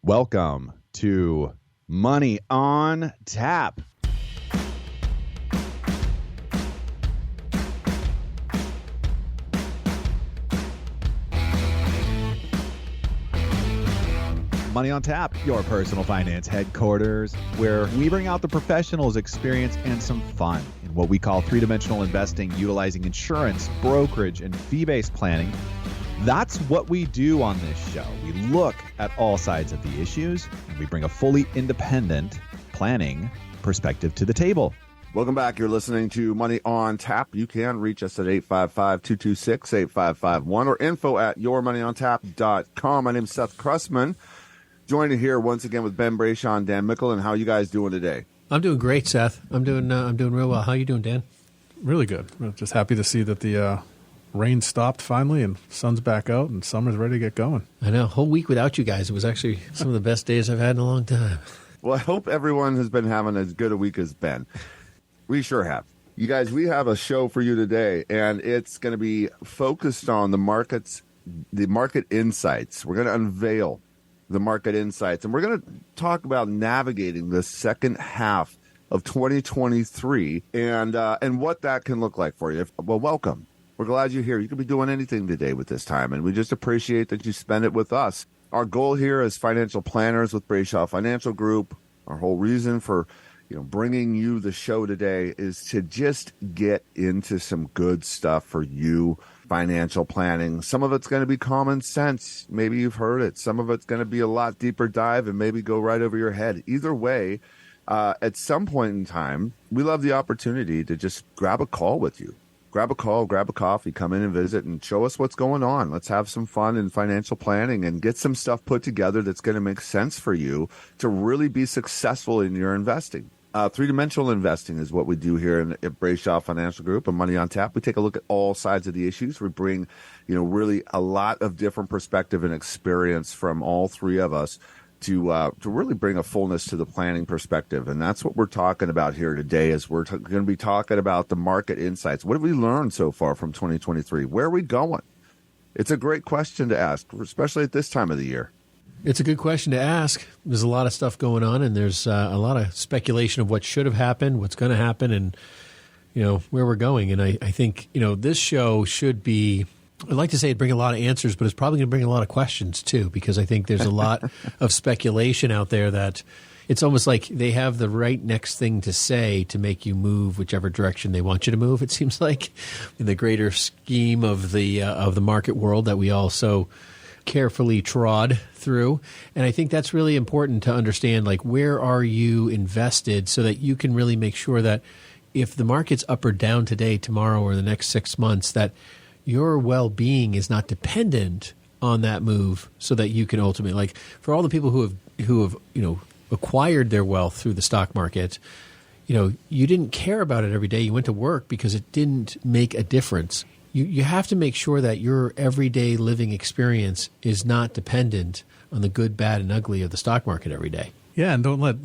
Welcome to Money on Tap. Money on Tap, your personal finance headquarters, where we bring out the professionals' experience and some fun in what we call three-dimensional investing, utilizing insurance, brokerage, and fee-based planning. That's what we do on this show. We look at all sides of the issues, and we bring a fully independent planning perspective to the table. Welcome back. You're listening to Money on Tap. You can reach us at 855-226-8551 or info@yourmoneyontap.com. My name is Seth Kressman. Joined here once again with Ben Brayshaw and Dan Mickelin. How are you guys doing today? I'm doing great, Seth. I'm doing real well. How are you doing, Dan? Really good. We're just happy to see that the rain stopped finally and sun's back out and summer's ready to get going. I know. A whole week without you guys. It was actually some of the best days I've had in a long time. Well, I hope everyone has been having as good a week as Ben. We sure have. You guys, we have a show for you today, and it's going to be focused on the market insights. We're going to unveil the market insights, and we're going to talk about navigating the second half of 2023 and what that can look like for you. Well, welcome. We're glad you're here. You could be doing anything today with this time, and we just appreciate that you spend it with us. Our goal here as financial planners with Brayshaw Financial Group, our whole reason for bringing you the show today is to just get into some good stuff for you. Financial planning. Some of it's going to be common sense. Maybe you've heard it. Some of it's going to be a lot deeper dive and maybe go right over your head. Either way, at some point in time, we love the opportunity to just grab a call with you. Grab a call, grab a coffee, come in and visit and show us what's going on. Let's have some fun in financial planning and get some stuff put together that's going to make sense for you to really be successful in your investing. Three-dimensional investing is what we do here at Brayshaw Financial Group and Money on Tap. We take a look at all sides of the issues. We bring, really a lot of different perspective and experience from all three of us to really bring a fullness to the planning perspective. And that's what we're talking about here today is we're going to be talking about the market insights. What have we learned so far from 2023? Where are we going? It's a great question to ask, especially at this time of the year. It's a good question to ask. There's a lot of stuff going on, and there's a lot of speculation of what should have happened, what's going to happen, and where we're going. And I think this show should be. I'd like to say it'd bring a lot of answers, but it's probably going to bring a lot of questions too, because I think there's a lot of speculation out there that it's almost like they have the right next thing to say to make you move whichever direction they want you to move. It seems like in the greater scheme of the market world that we all so carefully trod through. And I think that's really important to understand, like, where are you invested so that you can really make sure that if the market's up or down today, tomorrow, or the next 6 months, that your well-being is not dependent on that move so that you can ultimately, like, for all the people who have acquired their wealth through the stock market, you didn't care about it every day. You went to work because it didn't make a difference. You have to make sure that your everyday living experience is not dependent on the good, bad, and ugly of the stock market every day. Yeah, and don't let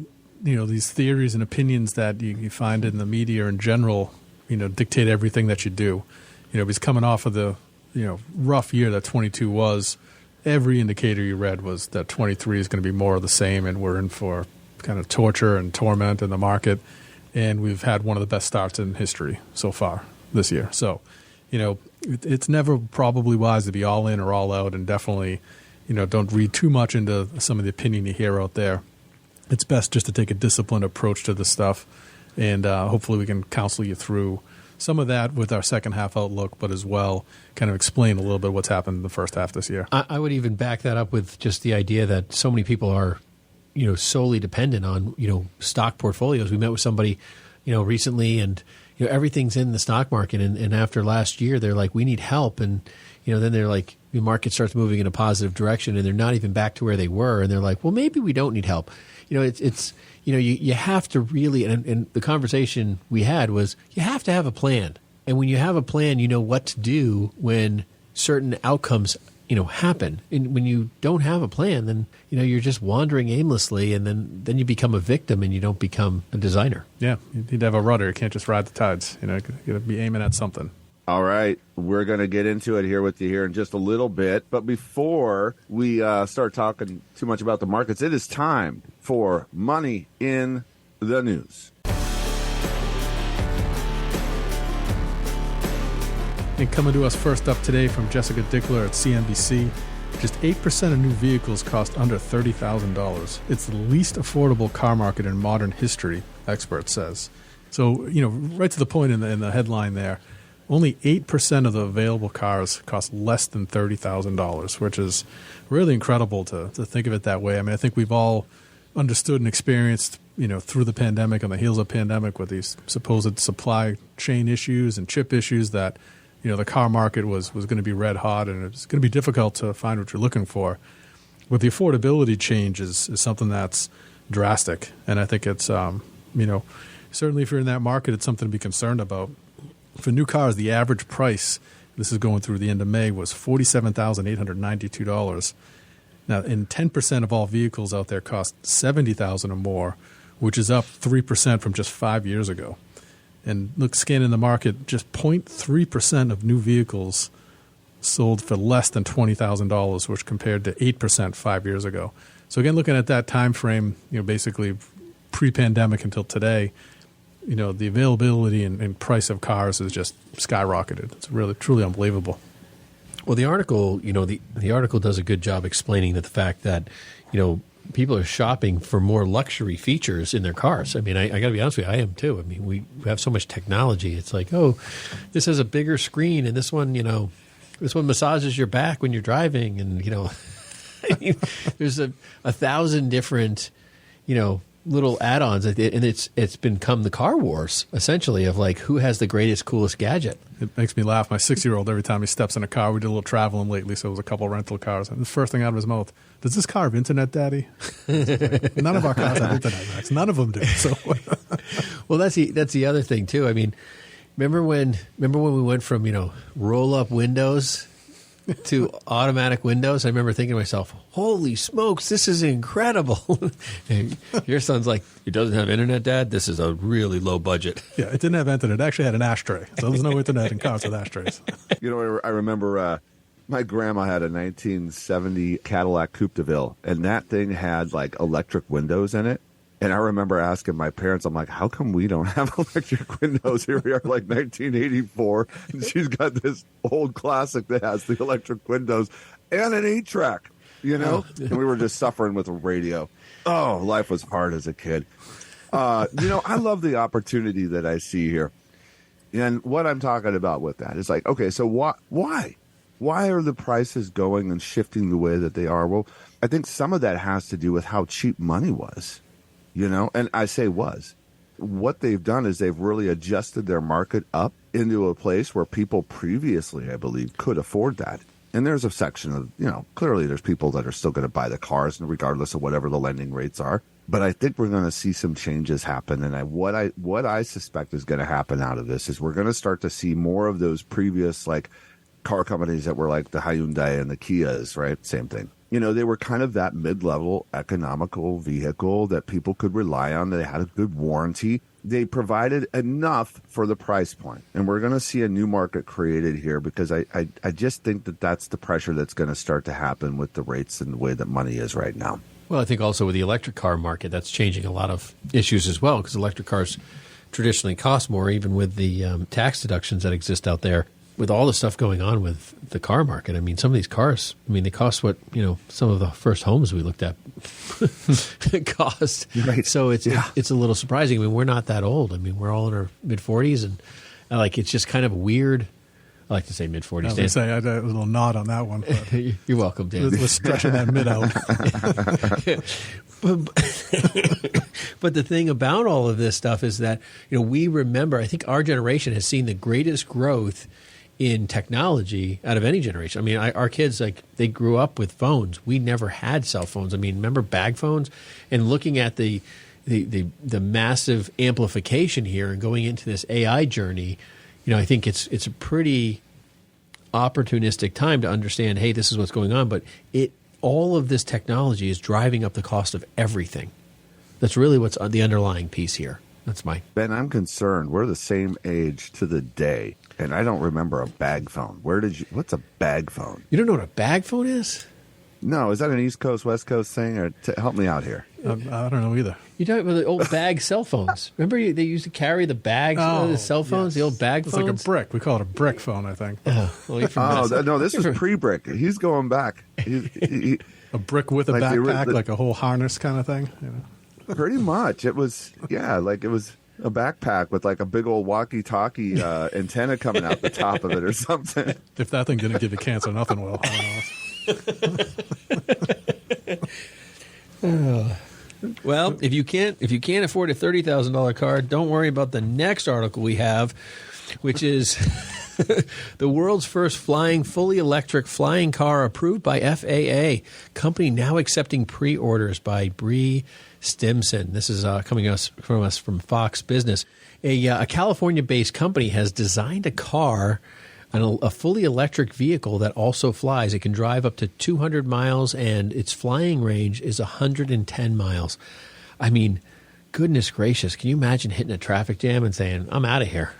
these theories and opinions that you find in the media in general, dictate everything that you do. Because coming off of the rough year that 22 was, every indicator you read was that 23 is going to be more of the same, and we're in for kind of torture and torment in the market. And we've had one of the best starts in history so far this year. So, it's never probably wise to be all in or all out, and definitely, don't read too much into some of the opinion you hear out there. It's best just to take a disciplined approach to this stuff, and hopefully we can counsel you through some of that with our second half outlook, but as well kind of explain a little bit what's happened in the first half this year. I would even back that up with just the idea that so many people are, solely dependent on, stock portfolios. We met with somebody, recently, and everything's in the stock market, and after last year, they're like, we need help, and then they're like, the market starts moving in a positive direction, and they're not even back to where they were, and they're like, well, maybe we don't need help. It's you have to really, and the conversation we had was, you have to have a plan, and when you have a plan, you know what to do when certain outcomes happen. And when you don't have a plan, then you're just wandering aimlessly, and then you become a victim, and you don't become a designer. Yeah, you need to have a rudder. You can't just ride the tides. You got to be aiming at something. All right, we're going to get into it here with you here in just a little bit. But before we start talking too much about the markets, it is time for Money in the News. And coming to us first up today from Jessica Dickler at CNBC, just 8% of new vehicles cost under $30,000. It's the least affordable car market in modern history, expert says. So, right to the point in the headline there, only 8% of the available cars cost less than $30,000, which is really incredible to think of it that way. I mean, I think we've all understood and experienced, through the pandemic, on the heels of the pandemic, with these supposed supply chain issues and chip issues that, the car market was going to be red hot and it's going to be difficult to find what you're looking for. But the affordability change is something that's drastic. And I think it's, certainly if you're in that market, it's something to be concerned about. For new cars, the average price, this is going through the end of May, was $47,892. Now, and 10% of all vehicles out there cost $70,000 or more, which is up 3% from just 5 years ago. And look, scanning the market, just 0.3% of new vehicles sold for less than $20,000, which compared to 8% 5 years ago. So again, looking at that time frame, basically pre-pandemic until today, the availability and price of cars is just skyrocketed. It's really, truly unbelievable. Well, the article, the article does a good job explaining that the fact that, people are shopping for more luxury features in their cars. I mean, I got to be honest with you, I am too. I mean, we have so much technology. It's like, oh, this has a bigger screen, and this one massages your back when you're driving, and I mean, there's a thousand different, little add-ons, and it's become the car wars essentially of like who has the greatest, coolest gadget. It makes me laugh. My 6-year-old, every time he steps in a car, we did a little traveling lately, so it was a couple of rental cars, and the first thing out of his mouth, does this car have internet, Daddy? None of our cars have internet, Max. None of them do. So, well, that's the other thing too. I mean, remember when we went from roll-up windows to automatic windows? I remember thinking to myself, holy smokes, this is incredible. And your son's like, it doesn't have internet, Dad? This is a really low budget. Yeah, it didn't have internet. It actually had an ashtray. So there's no internet in cars with ashtrays. I remember my grandma had a 1970 Cadillac Coupe de Ville, and that thing had like electric windows in it. And I remember asking my parents, I'm like, how come we don't have electric windows? Here we are, like 1984, and she's got this old classic that has the electric windows and an 8-track, And we were just suffering with a radio. Oh, life was hard as a kid. I love the opportunity that I see here. And what I'm talking about with that is like, okay, so why? Why are the prices going and shifting the way that they are? Well, I think some of that has to do with how cheap money was. And I say was. What they've done is they've really adjusted their market up into a place where people previously, I believe, could afford that. And there's a section of, clearly there's people that are still going to buy the cars regardless of whatever the lending rates are. But I think we're going to see some changes happen. And what I suspect is going to happen out of this is we're going to start to see more of those previous like car companies that were like the Hyundai and the Kias, right? Same thing. They were kind of that mid-level economical vehicle that people could rely on. They had a good warranty. They provided enough for the price point. And we're going to see a new market created here because I just think that that's the pressure that's going to start to happen with the rates and the way that money is right now. Well, I think also with the electric car market, that's changing a lot of issues as well because electric cars traditionally cost more, even with the tax deductions that exist out there. With all the stuff going on with the car market, I mean, some of these cars, they cost what, some of the first homes we looked at cost. Right. So it's a little surprising. I mean, we're not that old. I mean, we're all in our mid-40s, and it's just kind of weird. I like to say mid-40s. I was going to say, I had a little nod on that one. But you're welcome, Dan. We're stretching that mid out. But the thing about all of this stuff is that, we remember, I think our generation has seen the greatest growth in technology out of any generation. I mean, our kids, they grew up with phones. We never had cell phones. I mean, remember bag phones? And looking at the massive amplification here and going into this AI journey, I think it's a pretty opportunistic time to understand, hey, this is what's going on. But all of this technology is driving up the cost of everything. That's really what's the underlying piece here. That's my. Ben, I'm concerned. We're the same age to the day, and I don't remember a bag phone. What's a bag phone? You don't know what a bag phone is? No, is that an East Coast, West Coast thing? Or help me out here. I don't know either. You're talking about the old bag cell phones. Remember they used to carry the bags, the cell phones, yes. the old bag It's phones? like a brick. We call it a brick phone, I think. Well, you're from No, this is pre-brick. He's going back. A brick with a Like backpack, like a whole harness kind of thing. You know? Pretty much. It was, like it was a backpack with like a big old walkie-talkie antenna coming out the top of it or something. If that thing didn't give you cancer, nothing will. I don't know. Well, if you can't afford a $30,000 car, don't worry about the next article we have, which is the world's first fully electric flying car approved by FAA. Company now accepting pre-orders by Bree Stimson. This is coming from us from Fox Business. A California-based company has designed a car, a fully electric vehicle that also flies. It can drive up to 200 miles, and its flying range is 110 miles. I mean, goodness gracious, can you imagine hitting a traffic jam and saying, I'm out of here?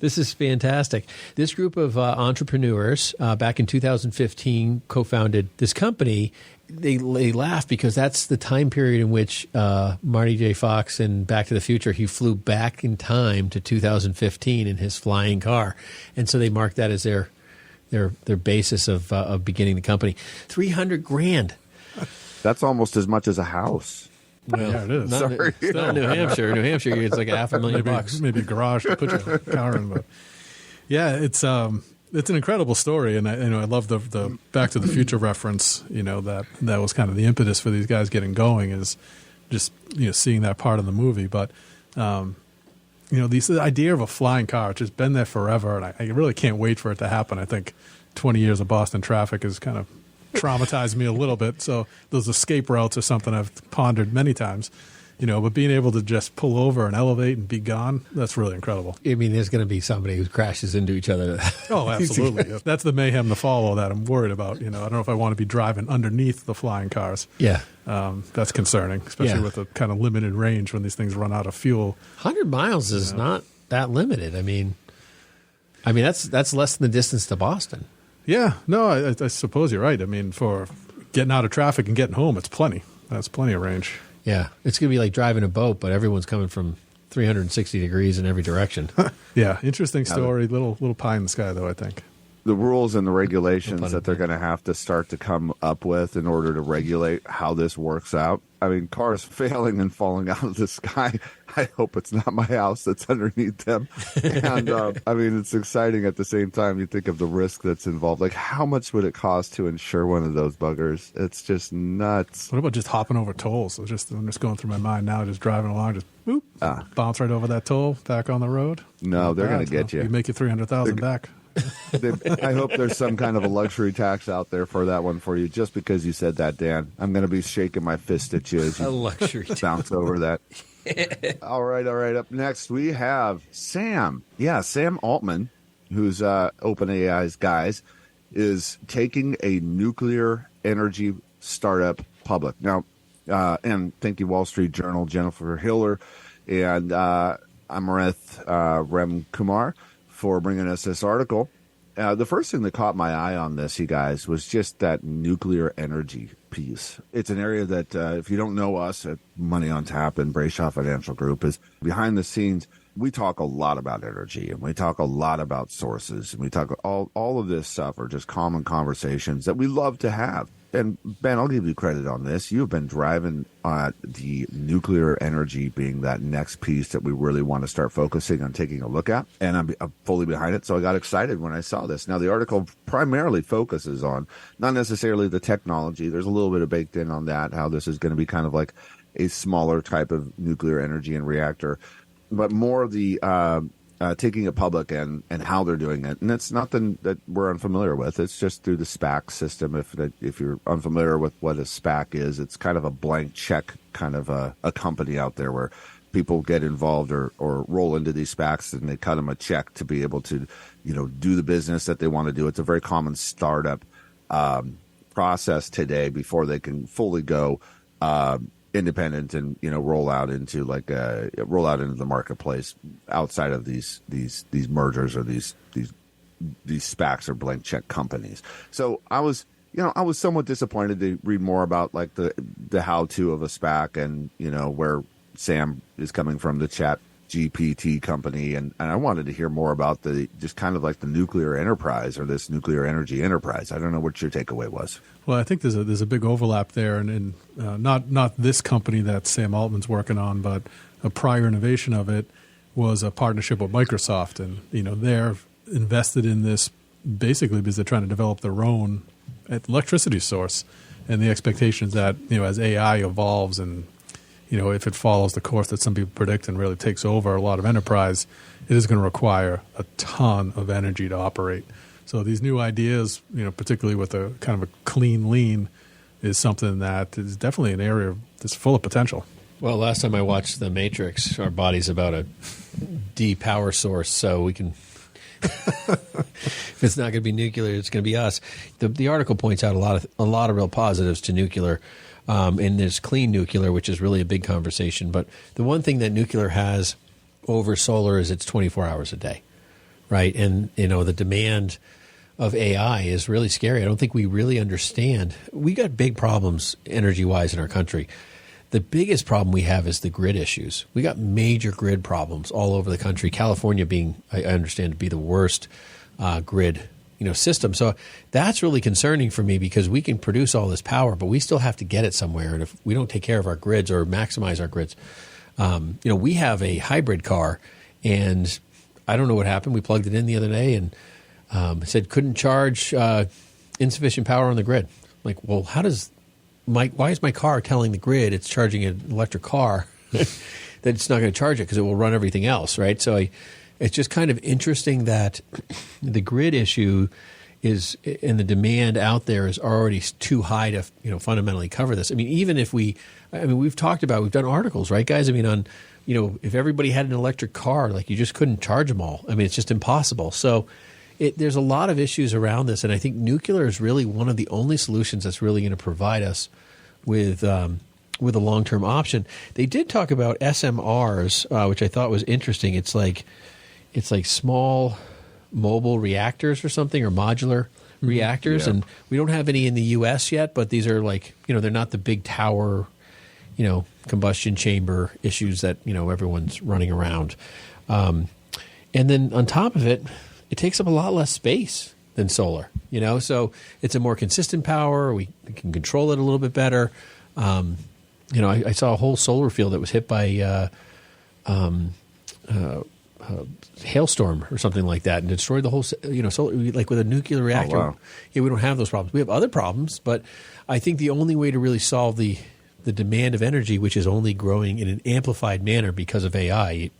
This is fantastic. This group of entrepreneurs back in 2015 co-founded this company. They laugh because that's the time period in which Marty J. Fox in Back to the Future, he flew back in time to 2015 in his flying car. And so they marked that as their basis of beginning the company. $300,000. That's almost as much as a house. Well, Yeah, it is. Not, Sorry. It's not New Hampshire. New Hampshire, it's like $500,000. Maybe a garage to put your car in. But yeah, it's an incredible story, and I love the Back to the Future reference. That was kind of the impetus for these guys getting going, is just seeing that part of the movie. But the idea of a flying car, which has been there forever, and I really can't wait for it to happen. I think 20 years of Boston traffic has kind of traumatized me a little bit. So those escape routes are something I've pondered many times. But being able to just pull over and elevate and be gone, that's really incredible. I mean, there's going to be somebody who crashes into each other. Oh, absolutely. That's the mayhem to follow that I'm worried about. I don't know if I want to be driving underneath the flying cars. Yeah. That's concerning, especially with the kind of limited range when these things run out of fuel. 100 miles is not that limited. I mean, that's less than the distance to Boston. Yeah. No, I suppose you're right. I mean, for getting out of traffic and getting home, it's plenty. That's plenty of range. Yeah. It's going to be like driving a boat, but everyone's coming from 360 degrees in every direction. Yeah. Interesting story. Little pie in the sky, though, I think. The rules and the regulations that they're going to have to start to come up with in order to regulate how this works out. I mean, cars failing and falling out of the sky. I hope it's not my house that's underneath them. And it's exciting at the same time. You think of the risk that's involved. Like, how much would it cost to insure one of those buggers? It's just nuts. What about just hopping over tolls? I'm just going through my mind now, just driving along, just boop, bounce right over that toll, back on the road. No, they're going to get you. You make it 300,000 back. I hope there's some kind of a luxury tax out there for that one for you. Just because you said that, Dan, I'm going to be shaking my fist at you as A you luxury bounce over that. All right. Up next, we have Sam. Yeah, Sam Altman, who's OpenAI's guys, is taking a nuclear energy startup public. Now, and thank you, Wall Street Journal, Jennifer Hiller, and Amarith Remkumar for bringing us this article. The first thing that caught my eye on this, you guys, was just that nuclear energy piece. It's an area that, if you don't know us at Money on Tap and Brayshaw Financial Group, is behind the scenes. We talk a lot about energy, and we talk a lot about sources, and we talk all of this stuff are just common conversations that we love to have. And Ben, I'll give you credit on this. You've been driving the nuclear energy being that next piece that we really want to start focusing on taking a look at. And I'm fully behind it. So I got excited when I saw this. Now, the article primarily focuses on not necessarily the technology. There's a little bit of baked in on that, how this is going to be kind of like a smaller type of nuclear energy and reactor, but more of the taking it public and how they're doing it. And it's nothing that we're unfamiliar with. It's just through the SPAC system. If you're unfamiliar with what a SPAC is, it's kind of a blank check kind of a company out there where people get involved or roll into these SPACs and they cut them a check to be able to, do the business that they want to do. It's a very common startup process today before they can fully go independent and roll out into the marketplace outside of these mergers or these SPACs or blank check companies. So I was somewhat disappointed to read more about like the how to of a SPAC and where Sam is coming from, the Chat GPT company, and I wanted to hear more about the just kind of like the nuclear enterprise or this nuclear energy enterprise. I don't know what your takeaway was. Well, I think there's a big overlap there, and not this company that Sam Altman's working on, but a prior innovation of it was a partnership with Microsoft, and they're invested in this basically because they're trying to develop their own electricity source, and the expectation is that as AI evolves and if it follows the course that some people predict and really takes over a lot of enterprise, it is going to require a ton of energy to operate. So these new ideas, particularly with a kind of a clean lean, is something that is definitely an area that's full of potential. Well, last time I watched The Matrix, our body's about a D power source, so we can. If it's not going to be nuclear, it's going to be us. The article points out a lot of real positives to nuclear. And there's clean nuclear, which is really a big conversation. But the one thing that nuclear has over solar is it's 24 hours a day, right? And, the demand of AI is really scary. I don't think we really understand. We got big problems energy-wise in our country. The biggest problem we have is the grid issues. We got major grid problems all over the country. California being, I understand, to be the worst grid system. So that's really concerning for me because we can produce all this power, but we still have to get it somewhere. And if we don't take care of our grids or maximize our grids, we have a hybrid car, and I don't know what happened. We plugged it in the other day, and it said couldn't charge, insufficient power on the grid. Like, well, why is my car telling the grid it's charging an electric car that it's not going to charge it because it will run everything else, right? So it's just kind of interesting that the grid issue is, and the demand out there is already too high to fundamentally cover this. I mean, even if we've done articles, right, guys? I mean, on if everybody had an electric car, like you just couldn't charge them all. I mean, it's just impossible. So there's a lot of issues around this, and I think nuclear is really one of the only solutions that's really going to provide us with a long-term option. They did talk about SMRs, which I thought was interesting. It's like small mobile reactors or something, or modular reactors. Yeah. And we don't have any in the U.S. yet, but these are they're not the big tower, combustion chamber issues that, everyone's running around. And then on top of it, it takes up a lot less space than solar, so it's a more consistent power. We can control it a little bit better. I saw a whole solar field that was hit by hailstorm or something like that and destroyed the whole, solar, like with a nuclear reactor. Oh, wow. Yeah, we don't have those problems. We have other problems, but I think the only way to really solve the demand of energy, which is only growing in an amplified manner because of AI,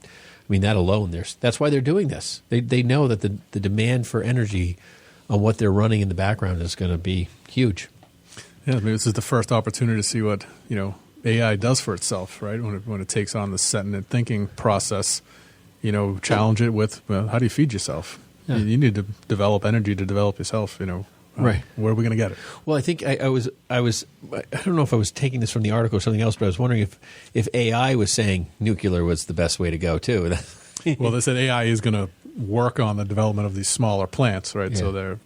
that alone, that's why they're doing this. They know that the demand for energy on what they're running in the background is going to be huge. Yeah, maybe this is the first opportunity to see what AI does for itself, right? When it takes on the sentient thinking process, challenge it with how do you feed yourself? Yeah. You need to develop energy to develop yourself. Right. Where are we going to get it? Well, I think I don't know if I was taking this from the article or something else, but I was wondering if AI was saying nuclear was the best way to go too. Well, they said AI is going to work on the development of these smaller plants, right? Yeah.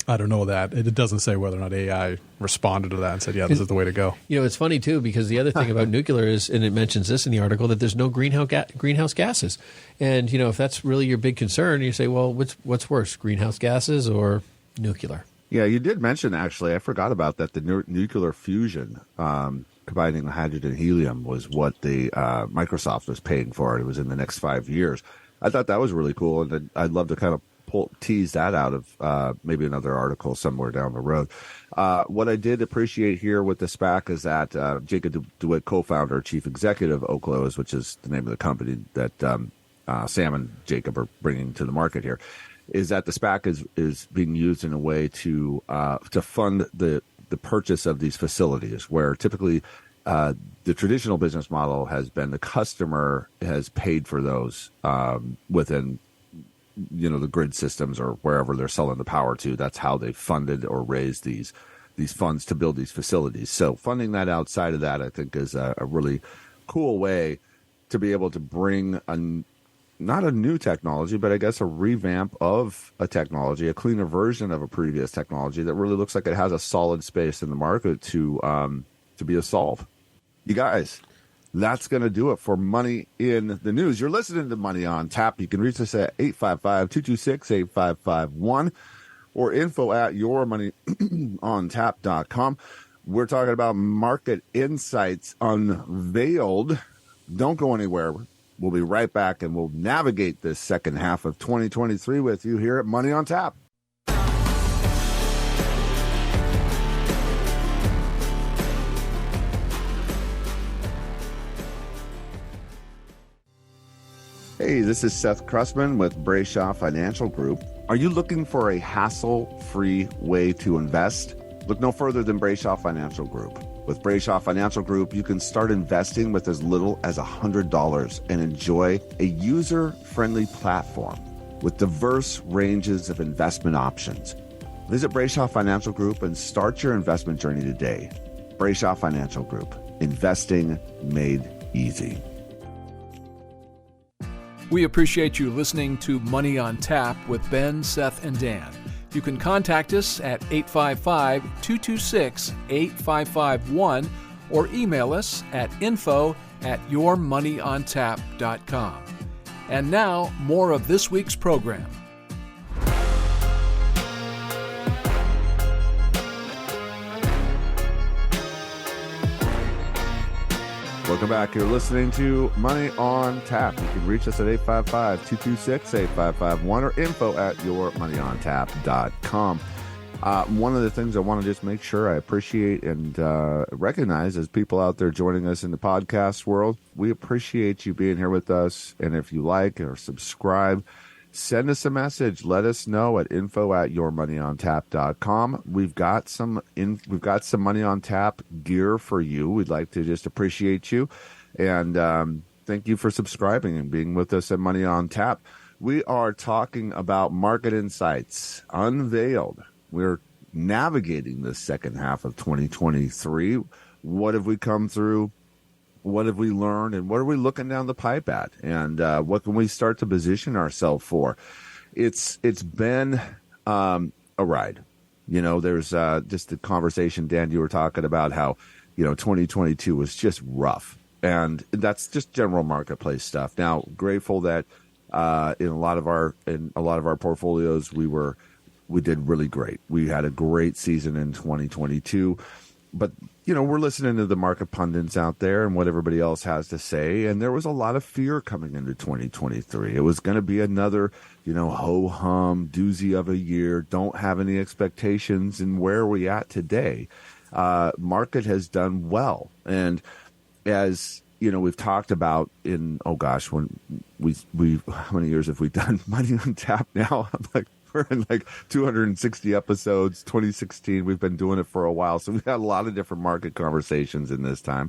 I don't know that. It doesn't say whether or not AI responded to that and said, yeah, this is the way to go. It's funny, too, because the other thing about nuclear is, and it mentions this in the article, that there's no greenhouse gases. And, if that's really your big concern, you say, well, what's worse, greenhouse gases or nuclear? Yeah, you did mention, actually, I forgot about that, the nuclear fusion, combining hydrogen and helium was what the Microsoft was paying for. It was in the next 5 years. I thought that was really cool, and I'd love to kind of tease that out of maybe another article somewhere down the road. What I did appreciate here with the SPAC is that Jacob DeWitt, co-founder, chief executive of Oklo's, which is the name of the company that Sam and Jacob are bringing to the market here, is that the SPAC is being used in a way to fund the purchase of these facilities, where typically the traditional business model has been the customer has paid for those within the grid systems or wherever they're selling the power to. That's how they funded or raised these these funds to build these facilities. So funding that outside of that, I think, is a really cool way to be able to bring not a new technology, but I guess a revamp of a technology, a cleaner version of a previous technology that really looks like it has a solid space in the market to be a solve. You guys, that's going to do it for Money in the News. You're listening to Money on Tap. You can reach us at 855-226-8551 or info at yourmoneyontap.com. We're talking about market insights unveiled. Don't go anywhere. We'll be right back, and we'll navigate this second half of 2023 with you here at Money on Tap. Hey, this is Seth Cressman with Brayshaw Financial Group. Are you looking for a hassle-free way to invest? Look no further than Brayshaw Financial Group. With Brayshaw Financial Group, you can start investing with as little as $100 and enjoy a user-friendly platform with diverse ranges of investment options. Visit Brayshaw Financial Group and start your investment journey today. Brayshaw Financial Group, investing made easy. We appreciate you listening to Money on Tap with Ben, Seth, and Dan. You can contact us at 855-226-8551 or email us at info@yourmoneyontap.com. And now, more of this week's program. Welcome back. You're listening to Money on Tap. You can reach us at 855-226-8551 or info at yourmoneyontap.com. One of the things I want to just make sure I appreciate and recognize as people out there joining us in the podcast world, we appreciate you being here with us. And if you like or subscribe, send us a message. Let us know at info at yourmoneyontap.com. We've got some Money on Tap gear for you. We'd like to just appreciate you. And thank you for subscribing and being with us at Money on Tap. We are talking about market insights unveiled. We're navigating the second half of 2023. What have we come through? What have we learned, and what are we looking down the pipe at, and what can we start to position ourselves for? It's been a ride. There's just the conversation, Dan, you were talking about how 2022 was just rough, and that's just general marketplace stuff. Now, grateful that in a lot of our portfolios we did really great. We had a great season in 2022. But, we're listening to the market pundits out there and what everybody else has to say. And there was a lot of fear coming into 2023. It was going to be another, ho-hum doozy of a year. Don't have any expectations. And where are we at today? Market has done well. And as, we've talked about in, when we how many years have we done Money on Tap now? I'm like, we're in like 260 episodes, 2016. We've been doing it for a while. So we've had a lot of different market conversations in this time.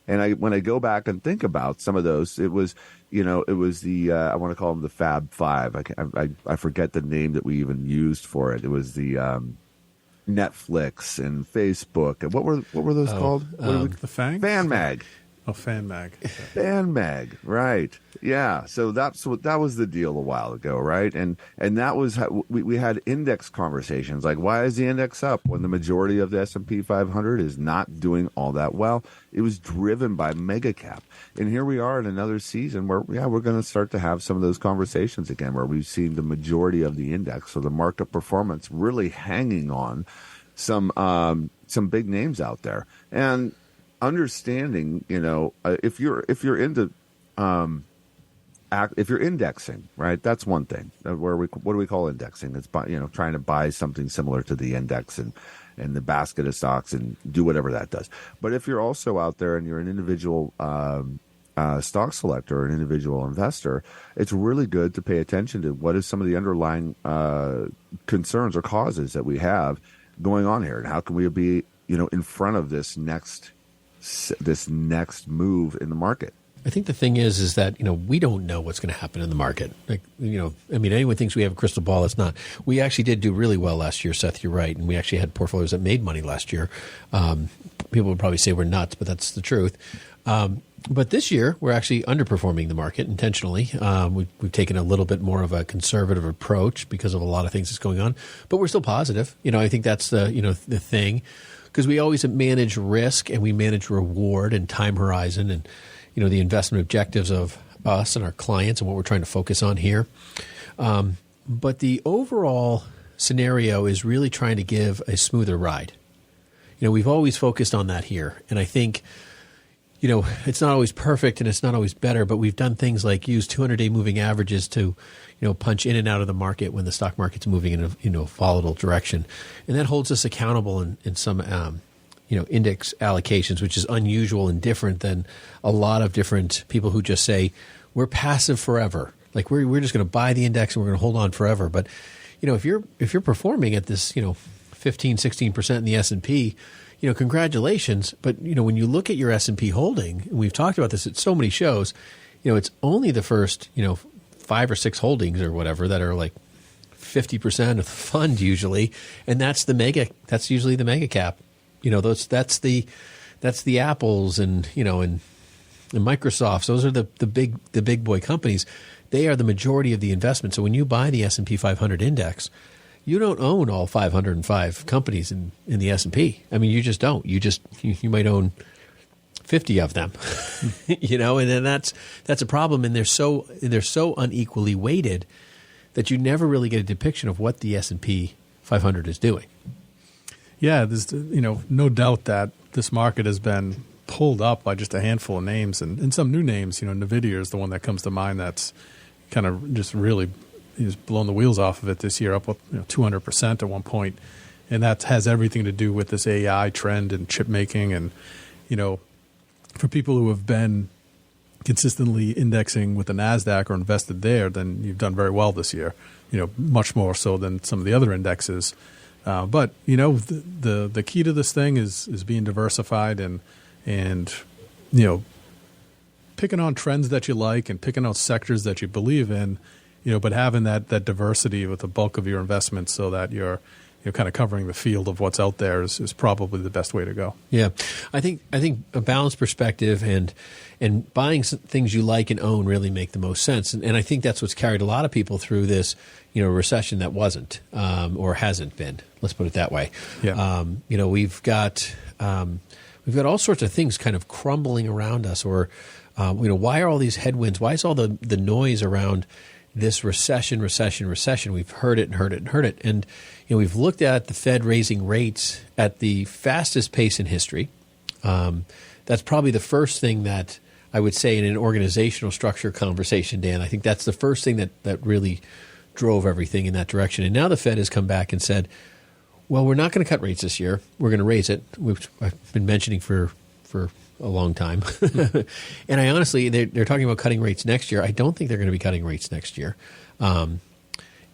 And when I go back and think about some of those, it was the, I want to call them the Fab Five. I forget the name that we even used for it. It was the Netflix and Facebook. And what were those called? The FANG? Fan Mag. Oh, Fan Mag. Fan Mag, right. Yeah, so that was the deal a while ago, right? And that was how we had index conversations, like why is the index up when the majority of the S&P 500 is not doing all that well? It was driven by mega cap. And here we are in another season where, we're going to start to have some of those conversations again, where we've seen the majority of the index, so the market performance really hanging on some big names out there. And understanding, if you're into if you're indexing, right, that's one thing. What do we call indexing? It's trying to buy something similar to the index and the basket of stocks and do whatever that does. But if you're also out there and you're an individual stock selector or an individual investor, it's really good to pay attention to what is some of the underlying concerns or causes that we have going on here, and how can we be in front of this next move in the market. I think the thing is that, we don't know what's going to happen in the market. Anyone thinks we have a crystal ball. It's not. We actually did do really well last year, Seth, you're right. And we actually had portfolios that made money last year. People would probably say we're nuts, but that's the truth. But this year, we're actually underperforming the market intentionally. We've taken a little bit more of a conservative approach because of a lot of things that's going on. But we're still positive. I think that's the thing. Because we always manage risk and we manage reward and time horizon and the investment objectives of us and our clients and what we're trying to focus on here. But the overall scenario is really trying to give a smoother ride. We've always focused on that here. And I think, it's not always perfect and it's not always better, but we've done things like use 200-day moving averages to, punch in and out of the market when the stock market's moving in a volatile direction. And that holds us accountable in some index allocations, which is unusual and different than a lot of different people who just say, we're passive forever. Like we're just going to buy the index and we're going to hold on forever. But, if you're performing at this, 15, 16% in the S&P, congratulations. But, when you look at your S&P holding, and we've talked about this at so many shows, it's only the first, 5 or 6 holdings or whatever that are like 50% of the fund usually. And that's usually the mega cap. That's the Apples and Microsofts. Those are the big boy companies. They are the majority of the investment. So when you buy the S&P 500 index, you don't own all 505 companies in the S&P. I mean, you just don't. You might own 50 of them, and then that's a problem. And they're so unequally weighted that you never really get a depiction of what the S&P 500 is doing. Yeah, there's no doubt that this market has been pulled up by just a handful of names and some new names. NVIDIA is the one that comes to mind that's kind of just really he's blown the wheels off of it this year, up 200% at one point. And that has everything to do with this AI trend and chip making. And, for people who have been consistently indexing with the NASDAQ or invested there, then you've done very well this year, much more so than some of the other indexes. But the key to this thing is being diversified and picking on trends that you like and picking out sectors that you believe in, but having that diversity with the bulk of your investments so that you're kind of covering the field of what's out there is probably the best way to go. Yeah, I think a balanced perspective and buying things you like and own really make the most sense. And I think that's what's carried a lot of people through this recession that wasn't or hasn't been. Let's put it that way. Yeah. We've got all sorts of things kind of crumbling around us. Or why are all these headwinds? Why is all the noise around this recession? We've heard it. And we've looked at the Fed raising rates at the fastest pace in history. That's probably the first thing that I would say in an organizational structure conversation, Dan. I think that's the first thing that really drove everything in that direction. And now the Fed has come back and said, well, we're not going to cut rates this year. We're going to raise it, which I've been mentioning for a long time. And I honestly, they're talking about cutting rates next year. I don't think they're going to be cutting rates next year.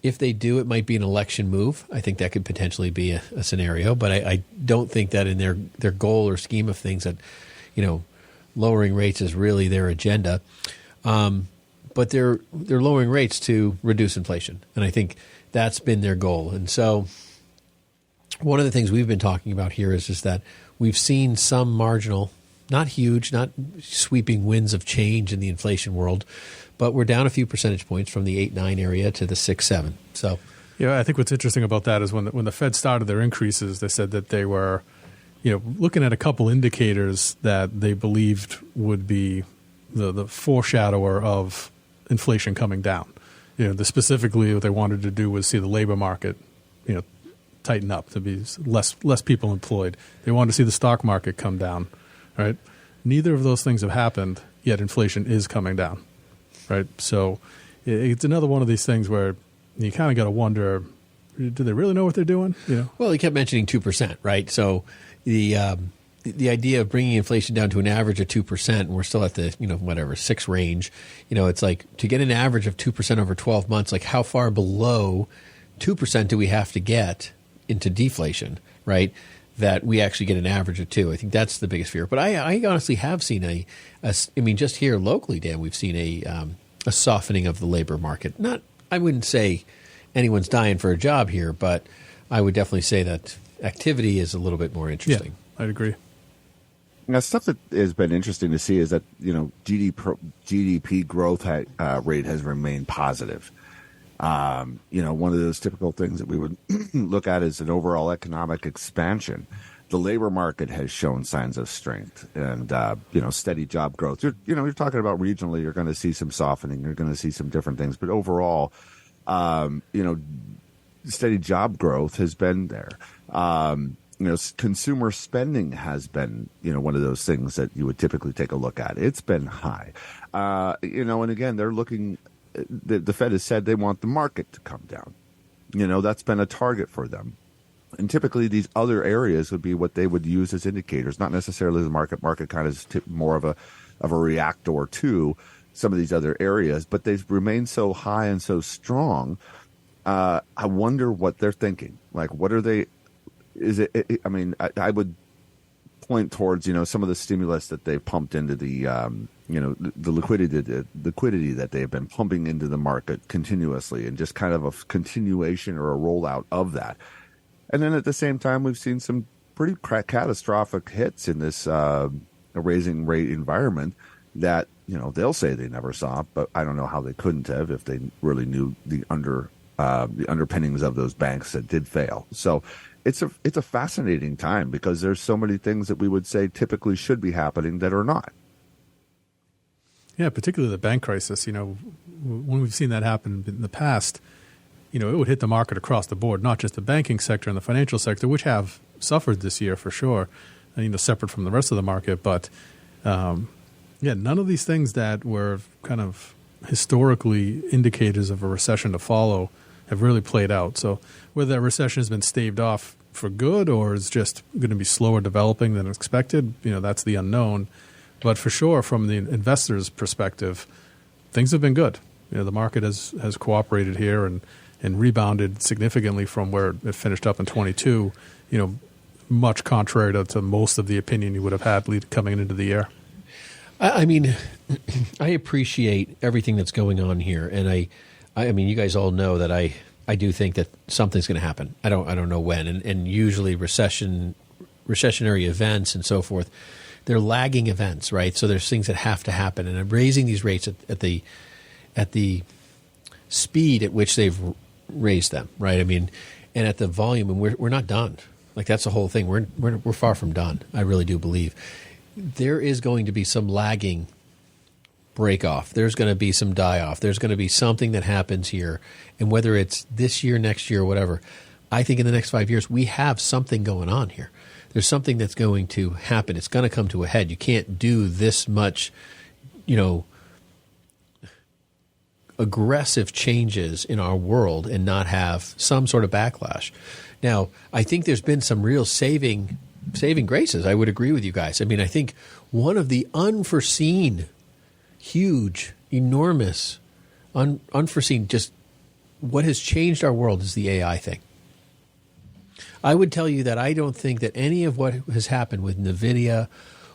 If they do, it might be an election move. I think that could potentially be a scenario, but I don't think that in their goal or scheme of things that, lowering rates is really their agenda. But they're lowering rates to reduce inflation. And I think that's been their goal. And so one of the things we've been talking about here is just that we've seen some marginal, not huge, not sweeping winds of change in the inflation world, but we're down a few percentage points from the 8-9 area to the 6-7. So, yeah, I think what's interesting about that is when the Fed started their increases, they said that they were, looking at a couple indicators that they believed would be the foreshadower of inflation coming down. Specifically what they wanted to do was see the labor market, tighten up, to be less people employed. They wanted to see the stock market come down, right? Neither of those things have happened, yet inflation is coming down, right? So it's another one of these things where you kind of got to wonder, do they really know what they're doing? Well, he kept mentioning 2%, right? So the idea of bringing inflation down to an average of 2%, and we're still at the 6 range. It's like to get an average of 2% over 12 months. Like how far below 2% do we have to get into deflation, right? that we actually get an average of 2. I think that's the biggest fear. But I honestly have seen I mean, just here locally, Dan, we've seen a softening of the labor market. I wouldn't say anyone's dying for a job here, but I would definitely say that activity is a little bit more interesting. Yeah, I'd agree. Now, stuff that has been interesting to see is that, GDP growth rate has remained positive. One of those typical things that we would look at is an overall economic expansion. The labor market has shown signs of strength and, steady job growth. You're talking about regionally, you're going to see some softening, you're going to see some different things, but overall, steady job growth has been there. Consumer spending has been, one of those things that you would typically take a look at. It's been high. And again, they're looking, the Fed has said they want the market to come down. That's been a target for them. And typically these other areas would be what they would use as indicators, not necessarily the market. Market kind of is more of a reactor to some of these other areas, but they've remained so high and so strong. I wonder what they're thinking. Like, what are they? I would point towards some of the stimulus that they pumped into the the liquidity that they have been pumping into the market continuously, and just kind of a continuation or a rollout of that. And then at the same time, we've seen some pretty catastrophic hits in this raising rate environment that they'll say they never saw, but I don't know how they couldn't have if they really knew the underpinnings of those banks that did fail. So it's a fascinating time because there's so many things that we would say typically should be happening that are not. Yeah, particularly the bank crisis. When we've seen that happen in the past, it would hit the market across the board, not just the banking sector and the financial sector, which have suffered this year for sure, separate from the rest of the market. But none of these things that were kind of historically indicators of a recession to follow have really played out. So whether that recession has been staved off for good or is just going to be slower developing than expected, that's the unknown. But for sure, from the investor's perspective, things have been good. The market has cooperated here and rebounded significantly from where it finished up in 22, much contrary to most of the opinion you would have had coming into the year. I mean, I appreciate everything that's going on here, and I mean, you guys all know that I do think that something's going to happen. I don't know when, and usually recessionary events and so forth, they're lagging events, right? So there's things that have to happen, and I'm raising these rates at the speed at which they've raised them, right? I mean, and at the volume, and we're not done. Like, that's the whole thing. We're far from done. I really do believe there is going to be some lagging break off. There's going to be some die off. There's going to be something that happens here. And whether it's this year, next year, whatever, I think in the next 5 years, we have something going on here. There's something that's going to happen. It's going to come to a head. You can't do this much, aggressive changes in our world and not have some sort of backlash. Now, I think there's been some real saving graces. I would agree with you guys. I mean, I think one of the unforeseen, huge, enormous, unforeseen, just what has changed our world is the AI thing. I would tell you that I don't think that any of what has happened with NVIDIA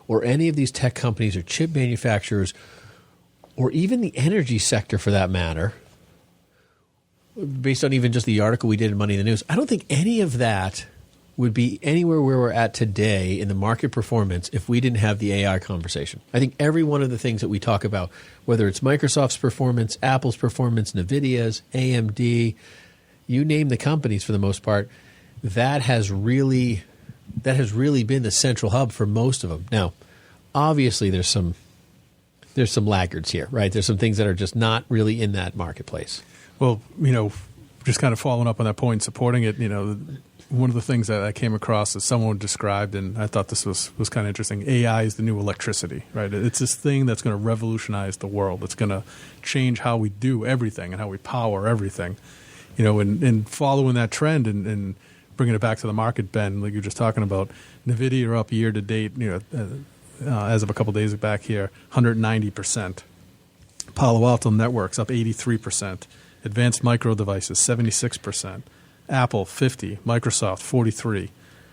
or any of these tech companies or chip manufacturers or even the energy sector for that matter, based on even just the article we did in Money in the News, I don't think any of that would be anywhere where we're at today in the market performance if we didn't have the AI conversation. I think every one of the things that we talk about, whether it's Microsoft's performance, Apple's performance, NVIDIA's, AMD, you name the companies for the most part, that has really been the central hub for most of them. Now, obviously there's some laggards here, right? There's some things that are just not really in that marketplace. Well, just kind of following up on that point, supporting it, one of the things that I came across is someone described, and I thought this was kind of interesting, AI is the new electricity, right? It's this thing that's going to revolutionize the world. It's going to change how we do everything and how we power everything. And following that trend and bringing it back to the market, Ben, like you're just talking about, NVIDIA are up year to date, as of a couple days back here, 190%. Palo Alto Networks up 83%. Advanced Micro Devices, 76%. Apple, 50%. Microsoft, 43%.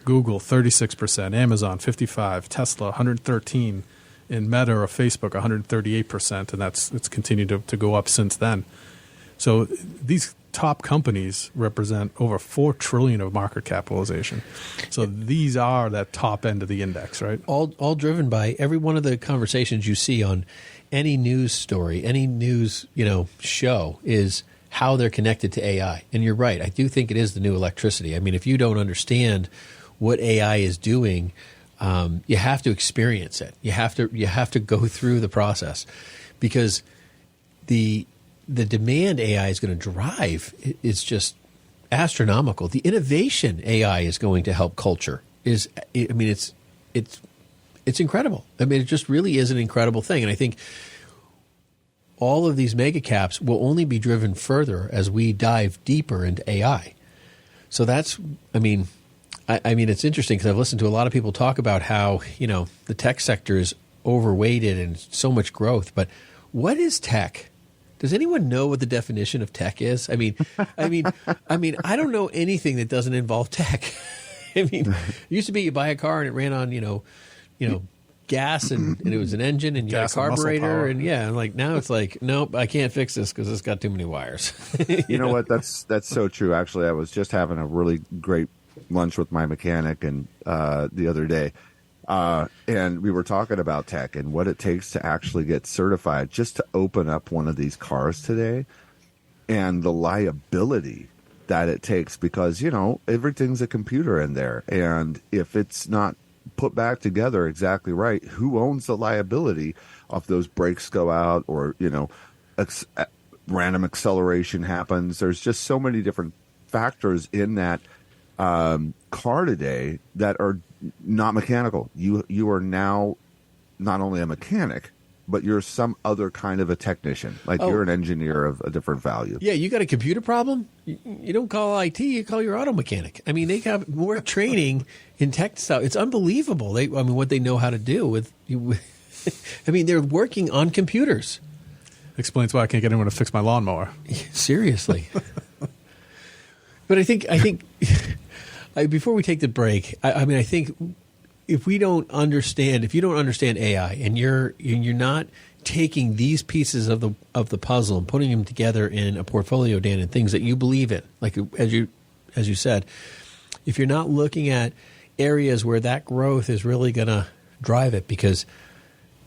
Google 36%, Amazon 55%, Tesla 113%, and Meta or Facebook 138%, and it's continued to go up since then. So these top companies represent over $4 trillion of market capitalization. So these are that top end of the index, right? All driven by every one of the conversations you see on any news story, any news show is how they're connected to AI. And you're right. I do think it is the new electricity. I mean, if you don't understand what AI is doing, you have to experience it. You have to go through the process, because the demand AI is going to drive is just astronomical. The innovation AI is going to help culture it's incredible. I mean, it just really is an incredible thing. And I think all of these mega caps will only be driven further as we dive deeper into AI. So that's, I mean, it's interesting because I've listened to a lot of people talk about how, the tech sector is overweighted and so much growth. But what is tech? Does anyone know what the definition of tech is? I mean, I don't know anything that doesn't involve tech. I mean, it used to be you buy a car and it ran on, gas and it was an engine and you had a carburetor and now it's like, nope, I can't fix this because it's got too many wires. You know what? That's so true. Actually, I was just having a really great lunch with my mechanic and the other day. And we were talking about tech and what it takes to actually get certified just to open up one of these cars today, and the liability that it takes, because, everything's a computer in there. And if it's not put back together exactly right, who owns the liability if those brakes go out or, random acceleration happens? There's just so many different factors in that car today that are not mechanical. You are now not only a mechanic, but you're some other kind of a technician. Like you're an engineer of a different value. Yeah, you got a computer problem? You don't call IT, you call your auto mechanic. I mean, they have more training in tech stuff. It's unbelievable. What they know how to do with they're working on computers. Explains why I can't get anyone to fix my lawnmower. Seriously. But I think before we take the break, I think if you don't understand AI and you're not taking these pieces of the puzzle and putting them together in a portfolio, Dan, and things that you believe in, like as you said, if you're not looking at areas where that growth is really going to drive it, because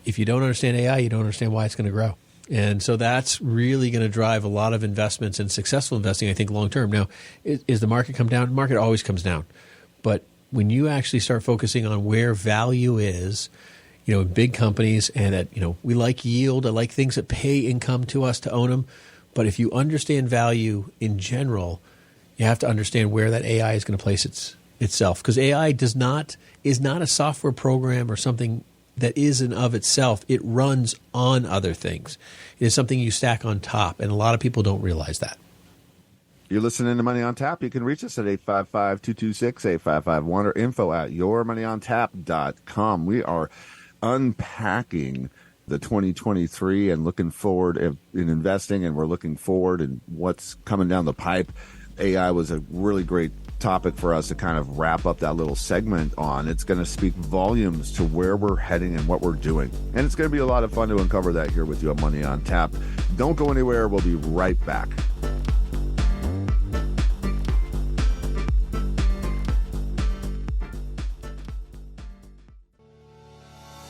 if you don't understand AI, you don't understand why it's going to grow. And so that's really going to drive a lot of investments and successful investing, I think, long term. Now, is the market come down? The market always comes down. But when you actually start focusing on where value is, in big companies, and at, we like yield, I like things that pay income to us to own them. But if you understand value in general, you have to understand where that AI is going to place itself. Because AI is not a software program or something that is in of itself. It runs on other things. It is something you stack on top, and a lot of people don't realize that. You're listening to Money on Tap. You can reach us at 855-226-8551 or info@yourmoneyontap.com. We are unpacking the 2023 and looking forward in investing, and we're looking forward in what's coming down the pipe. AI was a really great topic for us to kind of wrap up that little segment on. It's going to speak volumes to where we're heading and what we're doing. And it's going to be a lot of fun to uncover that here with you on Money on Tap. Don't go anywhere. We'll be right back.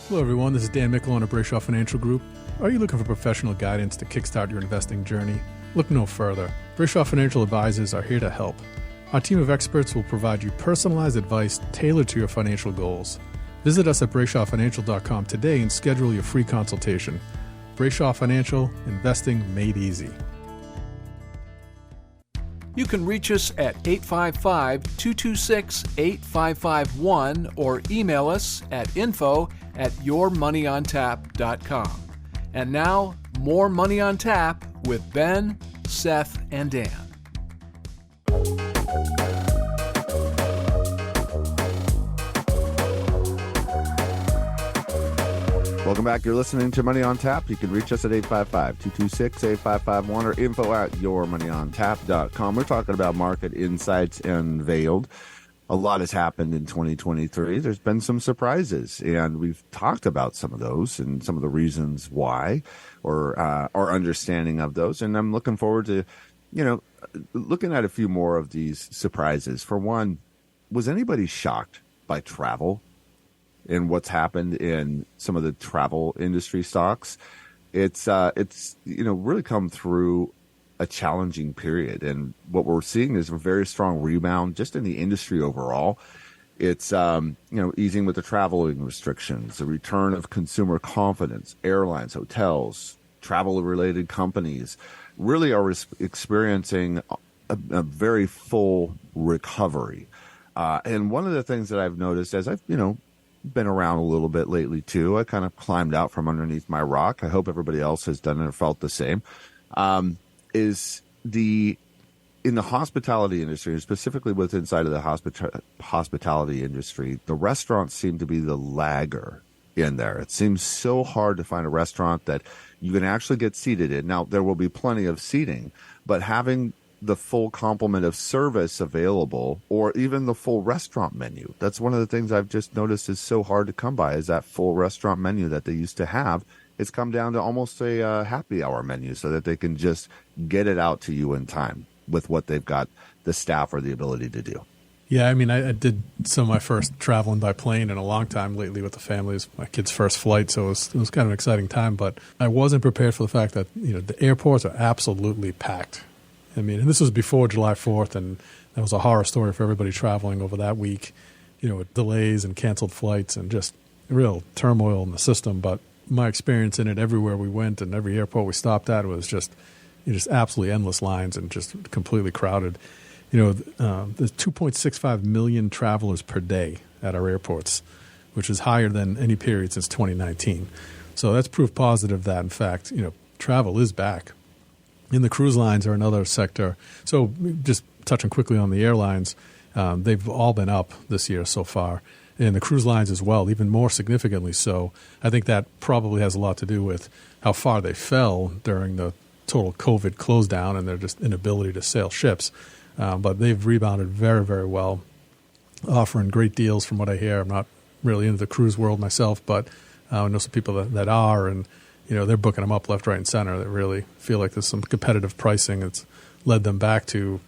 Hello, everyone. This is Dan Mickle of Brayshaw Financial Group. Are you looking for professional guidance to kickstart your investing journey? Look no further. Brayshaw Financial Advisors are here to help. Our team of experts will provide you personalized advice tailored to your financial goals. Visit us at BrayshawFinancial.com today and schedule your free consultation. Brayshaw Financial, investing made easy. You can reach us at 855-226-8551 or email us at info@yourmoneyontap.com. And now, more Money on Tap with Ben, Seth, and Dan. Welcome back. You're listening to Money on Tap. You can reach us at 855-226-8551 or info@yourmoneyontap.com. We're talking about market insights and Unveiled. a lot has happened in 2023. There's been some surprises, and we've talked about some of those and some of the reasons why, or our understanding of those. And I'm looking forward to, looking at a few more of these surprises. For one, was anybody shocked by travel and what's happened in some of the travel industry stocks? It's really come through a challenging period, and what we're seeing is a very strong rebound just in the industry overall. It's easing with the traveling restrictions, the return of consumer confidence. Airlines, hotels, travel related companies really are experiencing a very full recovery. And one of the things that I've noticed as I've been around a little bit lately too, I kind of climbed out from underneath my rock. I hope everybody else has done it or felt the same. Is in the hospitality industry, and specifically inside of the hospitality industry, the restaurants seem to be the lagger in there. It seems so hard to find a restaurant that you can actually get seated in. Now, there will be plenty of seating, but having the full complement of service available, or even the full restaurant menu. That's one of the things I've just noticed is so hard to come by, is that full restaurant menu that they used to have. It's come down to almost a happy hour menu so that they can just get it out to you in time with what they've got the staff or the ability to do. Yeah, I mean, I did some of my first traveling by plane in a long time lately with the family. It was my kid's first flight, so it was kind of an exciting time. But I wasn't prepared for the fact that the airports are absolutely packed. I mean, and this was before July 4th, and that was a horror story for everybody traveling over that week, with delays and canceled flights and just real turmoil in the system. But my experience in it, everywhere we went and every airport we stopped at, was just absolutely endless lines and just completely crowded. There's 2.65 million travelers per day at our airports, which is higher than any period since 2019. So that's proof positive that, in fact, travel is back. And the cruise lines are another sector. So just touching quickly on the airlines, they've all been up this year so far. And the cruise lines as well, even more significantly so. I think that probably has a lot to do with how far they fell during the total COVID close down and their just inability to sail ships. But they've rebounded very, very well, offering great deals from what I hear. I'm not really into the cruise world myself, but I know some people that are, and they're booking them up left, right, and center. They really feel like there's some competitive pricing that's led them back to,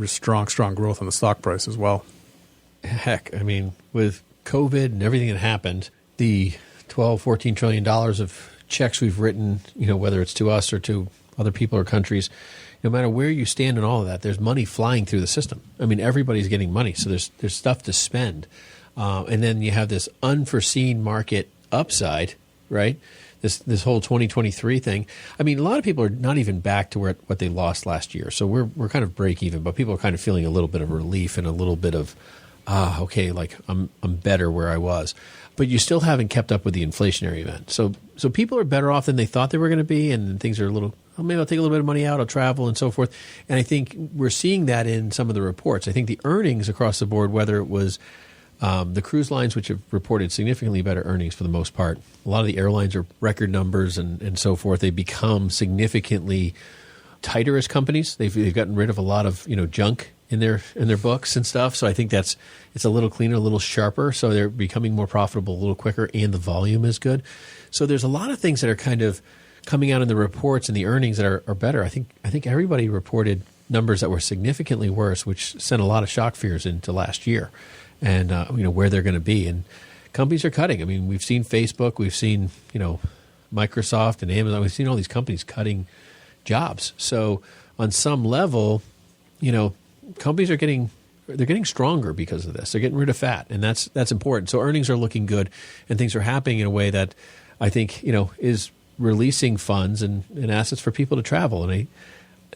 strong growth in the stock price as well. Heck, I mean, with COVID and everything that happened, the $12-14 trillion of checks we've written, whether it's to us or to other people or countries, no matter where you stand in all of that, there's money flying through the system. I mean, everybody's getting money, so there's stuff to spend. And then you have this unforeseen market upside, right? This whole 2023 thing. I mean, a lot of people are not even back to what they lost last year. So we're kind of break even, but people are kind of feeling a little bit of relief and a little bit of, okay, like I'm better where I was. But you still haven't kept up with the inflationary event. So people are better off than they thought they were going to be, and things are a little, maybe I'll take a little bit of money out, I'll travel and so forth. And I think we're seeing that in some of the reports. I think the earnings across the board, whether it was the cruise lines, which have reported significantly better earnings for the most part, a lot of the airlines are record numbers and so forth. They've become significantly tighter as companies. They've gotten rid of a lot of junk in their books and stuff. So I think it's a little cleaner, a little sharper. So they're becoming more profitable a little quicker, and the volume is good. So there's a lot of things that are kind of coming out in the reports and the earnings that are better. I think everybody reported numbers that were significantly worse, which sent a lot of shock fears into last year, and where they're going to be. And companies are cutting. I mean, we've seen Facebook, we've seen Microsoft and Amazon. We've seen all these companies cutting jobs. So on some level, companies are getting stronger because of this. They're getting rid of fat, and that's important. So earnings are looking good, and things are happening in a way that I think is releasing funds and assets for people to travel, and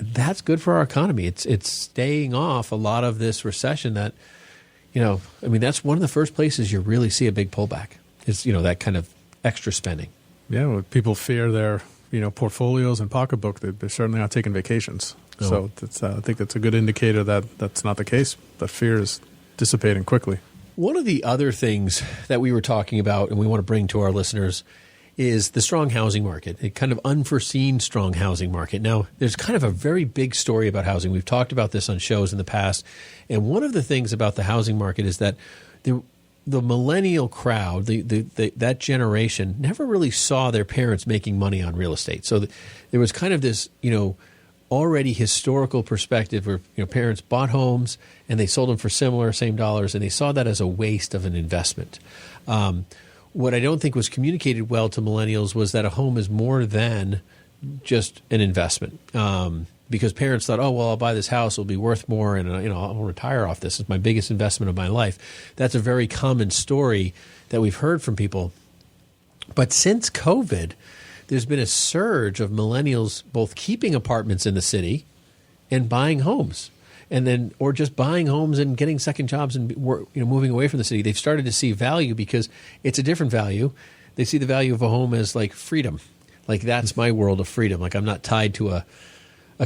that's good for our economy. It's staying off a lot of this recession that that's one of the first places you really see a big pullback. Is that kind of extra spending. Yeah, well, people fear their portfolios and pocketbook. They're certainly not taking vacations. Oh. So I think that's a good indicator that that's not the case. That fear is dissipating quickly. One of the other things that we were talking about and we want to bring to our listeners is the strong housing market, a kind of unforeseen strong housing market. Now, there's kind of a very big story about housing. We've talked about this on shows in the past. And one of the things about the housing market is that the millennial crowd, that generation, never really saw their parents making money on real estate. So there was kind of this, already historical perspective where parents bought homes and they sold them for same dollars, and they saw that as a waste of an investment. What I don't think was communicated well to millennials was that a home is more than just an investment. Because parents thought, oh, well, I'll buy this house, it'll be worth more, and I'll retire off this. It's my biggest investment of my life. That's a very common story that we've heard from people. But since COVID, there's been a surge of millennials both keeping apartments in the city and buying homes. Or just buying homes and getting second jobs and moving away from the city. They've started to see value because it's a different value. They see the value of a home as like freedom. Like, that's my world of freedom. Like, I'm not tied to a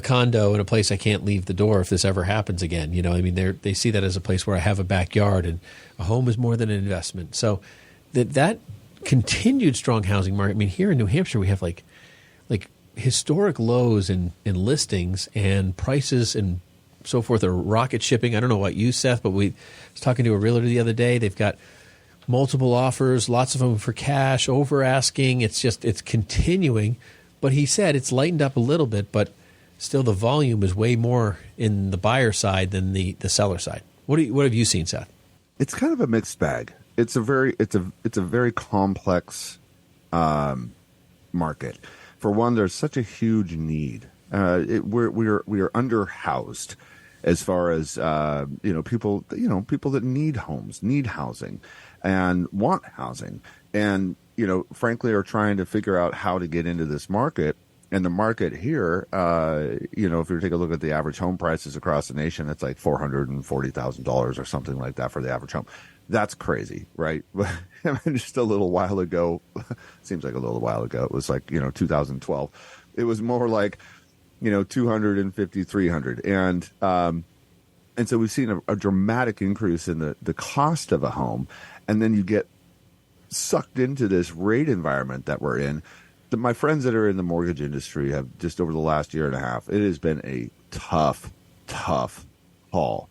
condo in a place I can't leave the door if this ever happens again. They see that as a place where I have a backyard, and a home is more than an investment. So that continued strong housing market. I mean, here in New Hampshire, we have like historic lows in listings, and prices and so forth are rocket shipping. I don't know about you, Seth, but I was talking to a realtor the other day. They've got multiple offers, lots of them for cash, over asking. It's continuing. But he said it's lightened up a little bit, but still the volume is way more in the buyer side than the seller side. What have you seen, Seth? It's kind of a mixed bag. It's a very complex market. For one, there's such a huge need. We are underhoused as far as people that need homes, need housing, and want housing, and frankly are trying to figure out how to get into this market. And the market here, if you take a look at the average home prices across the nation, it's like $440,000 or something like that for the average home. That's crazy, right? Just a little while ago, seems like a little while ago, it was like 2012. It was more like 250, 300, and so we've seen a dramatic increase in the cost of a home, and then you get sucked into this rate environment that we're in. My friends that are in the mortgage industry have just over the last year and a half, it has been a tough haul.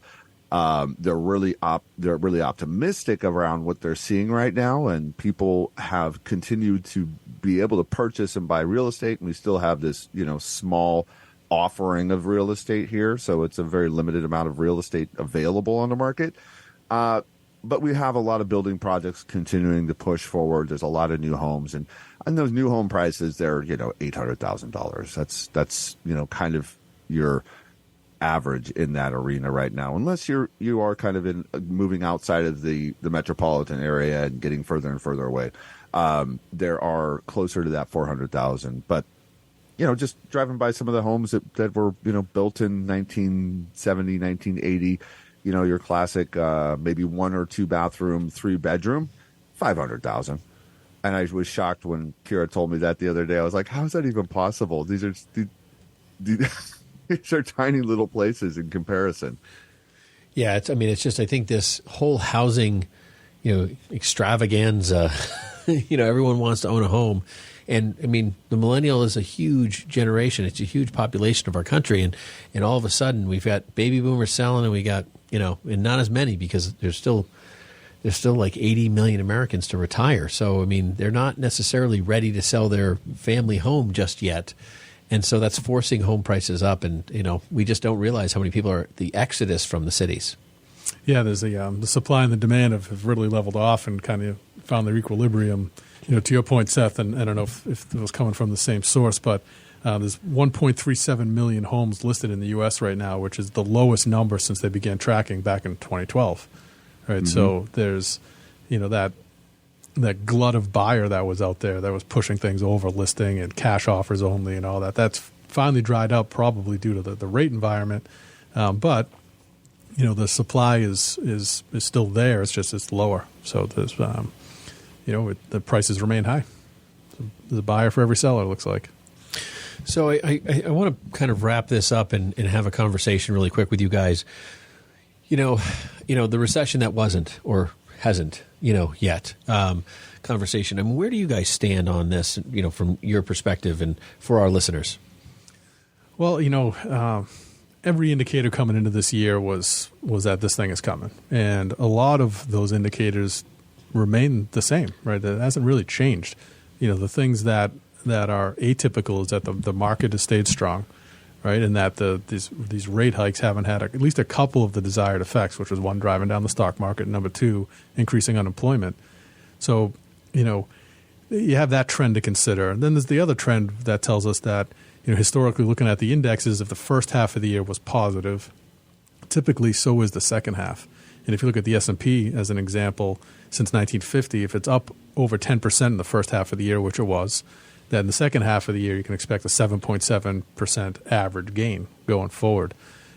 They're really optimistic around what they're seeing right now, and people have continued to be able to purchase and buy real estate, and we still have this small offering of real estate here, so it's a very limited amount of real estate available on the market. But we have a lot of building projects continuing to push forward. There's a lot of new homes, and those new home prices, they're $800,000. That's kind of your average in that arena right now, unless you are kind of moving outside of the metropolitan area and getting further and further away. There are closer to that 400,000, but just driving by some of the homes that were built in 1970, 1980. Your classic, maybe 1 or 2 bathroom, 3 bedroom, 500,000. And I was shocked when Kira told me that the other day. I was like, how is that even possible? These are tiny little places in comparison. Yeah. It's just, I think this whole housing, extravaganza, everyone wants to own a home. And the millennial is a huge generation. It's a huge population of our country. And all of a sudden we've got baby boomers selling, and we got, and not as many, because there's still like 80 million Americans to retire. So, they're not necessarily ready to sell their family home just yet. And so that's forcing home prices up. And, we just don't realize how many people are the exodus from the cities. Yeah, there's the supply and the demand have really leveled off and kind of found their equilibrium. To your point, Seth, and I don't know if it was coming from the same source, but there's 1.37 million homes listed in the U.S. right now, which is the lowest number since they began tracking back in 2012. Right, mm-hmm. So there's that glut of buyer that was out there that was pushing things over, listing and cash offers only and all that. That's finally dried up, probably due to the rate environment, but the supply is still there. It's just it's lower. So there's the prices remain high. So there's a buyer for every seller, it looks like. So I want to kind of wrap this up and have a conversation really quick with you guys. The recession that wasn't or hasn't yet conversation. I mean, where do you guys stand on this, from your perspective and for our listeners? Well, every indicator coming into this year was that this thing is coming. And a lot of those indicators remain the same, right? That hasn't really changed. The things that are atypical is that the market has stayed strong, right? And that these rate hikes haven't had at least a couple of the desired effects, which was one, driving down the stock market, and number two, increasing unemployment. So, you have that trend to consider. And then there's the other trend that tells us that, historically looking at the indexes, if the first half of the year was positive, typically so is the second half. And if you look at the S&P as an example, since 1950, if it's up over 10% in the first half of the year, which it was, then in the second half of the year you can expect a 7.7% average gain going forward.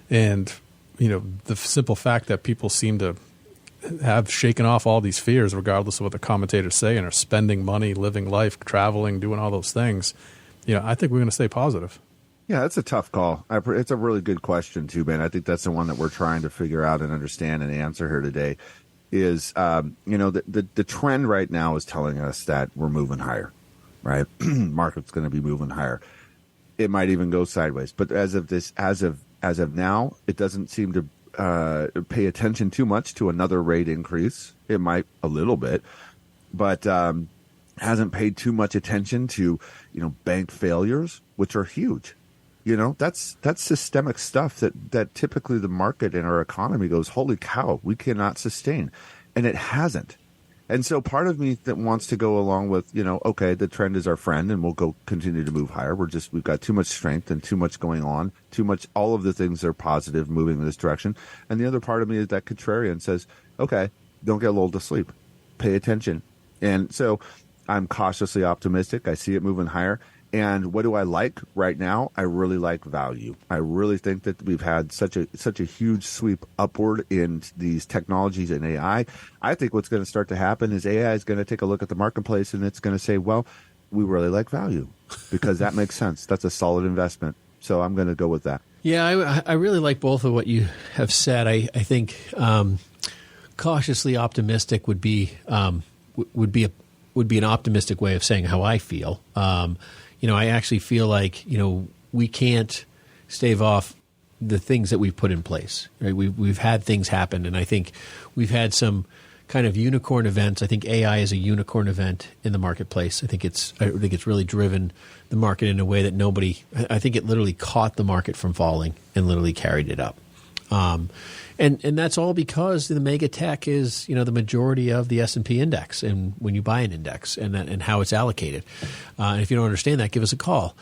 And, the simple fact that people seem to have shaken off all these fears, regardless of what the commentators say, and are spending money, living life, traveling, doing all those things, I think we're going to stay positive. Yeah, that's a tough call. It's a really good question too, Ben. I think that's the one that we're trying to figure out and understand and answer here today. Is the trend right now is telling us that we're moving higher, right? Market's going to be moving higher. It might even go sideways, but as of now, it doesn't seem to pay attention too much to another rate increase. It might a little bit, but hasn't paid too much attention to bank failures, which are huge. That's systemic stuff that typically the market and our economy goes, holy cow, we cannot sustain. And it hasn't. And so part of me that wants to go along with, okay, the trend is our friend and we'll continue to move higher. We've got too much strength and too much going on, all of the things are positive moving in this direction. And the other part of me is that contrarian says, okay, don't get lulled to sleep. Pay attention. And so I'm cautiously optimistic. I see it moving higher. And what do I like right now? I really like value. I really think that we've had such a huge sweep upward in these technologies and AI. I think what's going to start to happen is AI is going to take a look at the marketplace and it's going to say, well, we really like value because that makes sense. That's a solid investment. So I'm going to go with that. Yeah, I really like both of what you have said. I think cautiously optimistic would be an optimistic way of saying how I feel. I actually feel like, we can't stave off the things that we've put in place. Right? We've had things happen, and I think we've had some kind of unicorn events. I think AI is a unicorn event in the marketplace. I think it's really driven the market in a way that I think it literally caught the market from falling and literally carried it up. And that's all because the mega tech is, the majority of the S&P index, and when you buy an index and how it's allocated. And if you don't understand that, give us a call.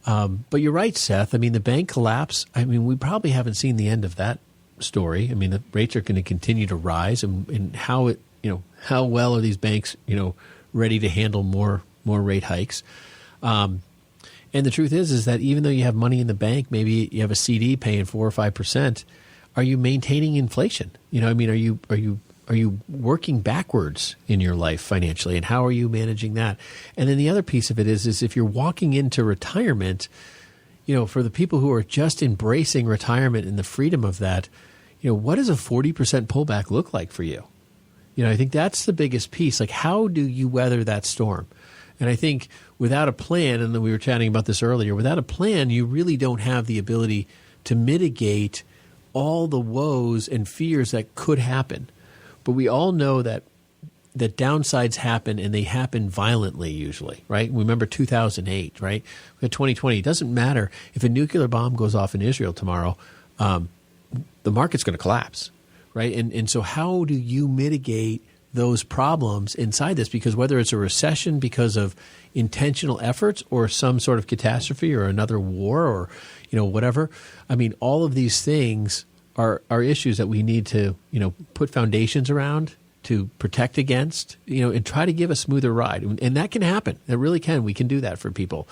But you're right, Seth. I mean, the bank collapse, we probably haven't seen the end of that story. I mean, the rates are going to continue to rise, and how well are these banks, ready to handle more rate hikes? And the truth is that even though you have money in the bank, maybe you have a CD paying 4 or 5%. Are you maintaining inflation? Are you working backwards in your life financially, and how are you managing that? And then the other piece of it is if you're walking into retirement, for the people who are just embracing retirement and the freedom of that, what does a 40% pullback look like for you? I think that's the biggest piece. Like, how do you weather that storm? And I think without a plan, and then we were chatting about this earlier, without a plan, you really don't have the ability to mitigate all the woes and fears that could happen. But we all know that downsides happen, and they happen violently usually, right? Remember 2008, right? We had 2020. It doesn't matter if a nuclear bomb goes off in Israel tomorrow, the market's going to collapse, right? And so how do you mitigate those problems inside this? Because whether it's a recession because of intentional efforts or some sort of catastrophe or another war or whatever, all of these things are issues that we need to put foundations around to protect against, and try to give a smoother ride. And that can happen. It really can. We can do that for people.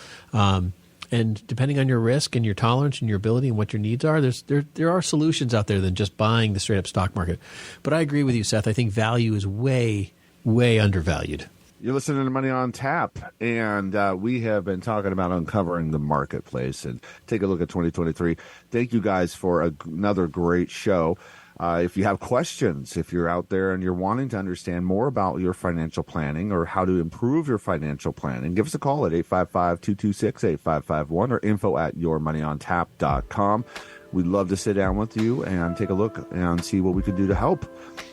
And depending on your risk and your tolerance and your ability and what your needs are, there are solutions out there than just buying the straight up stock market. But I agree with you, Seth. I think value is way, way undervalued. You're listening to Money on Tap, and we have been talking about uncovering the marketplace and take a look at 2023. Thank you guys for another great show. If you have questions, if you're out there and you're wanting to understand more about your financial planning or how to improve your financial planning, give us a call at 855-226-8551 or info@yourmoneyontap.com. We'd love to sit down with you and take a look and see what we can do to help.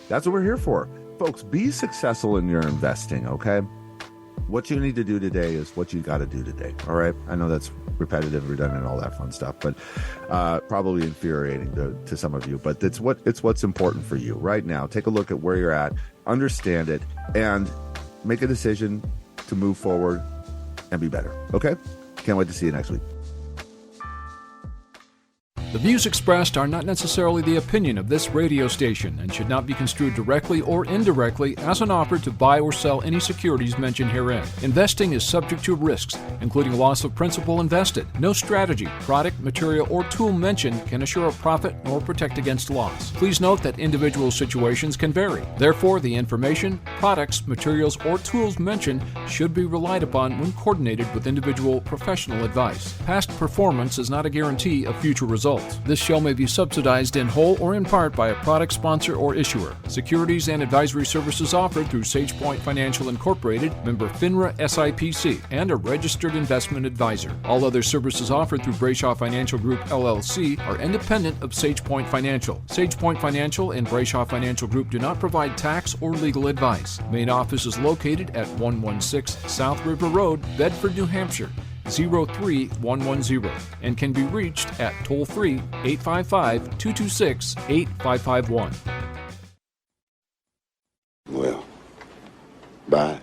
That's what we're here for. Folks, be successful in your investing, okay? What you need to do today is what you got to do today, all right? I know that's repetitive, redundant, all that fun stuff, but probably infuriating to some of you. But it's what's important for you right now. Take a look at where you're at, understand it, and make a decision to move forward and be better, okay? Can't wait to see you next week. The views expressed are not necessarily the opinion of this radio station and should not be construed directly or indirectly as an offer to buy or sell any securities mentioned herein. Investing is subject to risks, including loss of principal invested. No strategy, product, material, or tool mentioned can assure a profit nor protect against loss. Please note that individual situations can vary. Therefore, the information, products, materials, or tools mentioned should be relied upon when coordinated with individual professional advice. Past performance is not a guarantee of future results. This show may be subsidized in whole or in part by a product sponsor or issuer. Securities and advisory services offered through SagePoint Financial Incorporated, member FINRA SIPC, and a registered investment advisor. All other services offered through Brayshaw Financial Group LLC are independent of SagePoint Financial. SagePoint Financial and Brayshaw Financial Group do not provide tax or legal advice. Main office is located at 116 South River Road, Bedford, New Hampshire, 03110, and can be reached at toll-free 855-226-8551. Well, bye.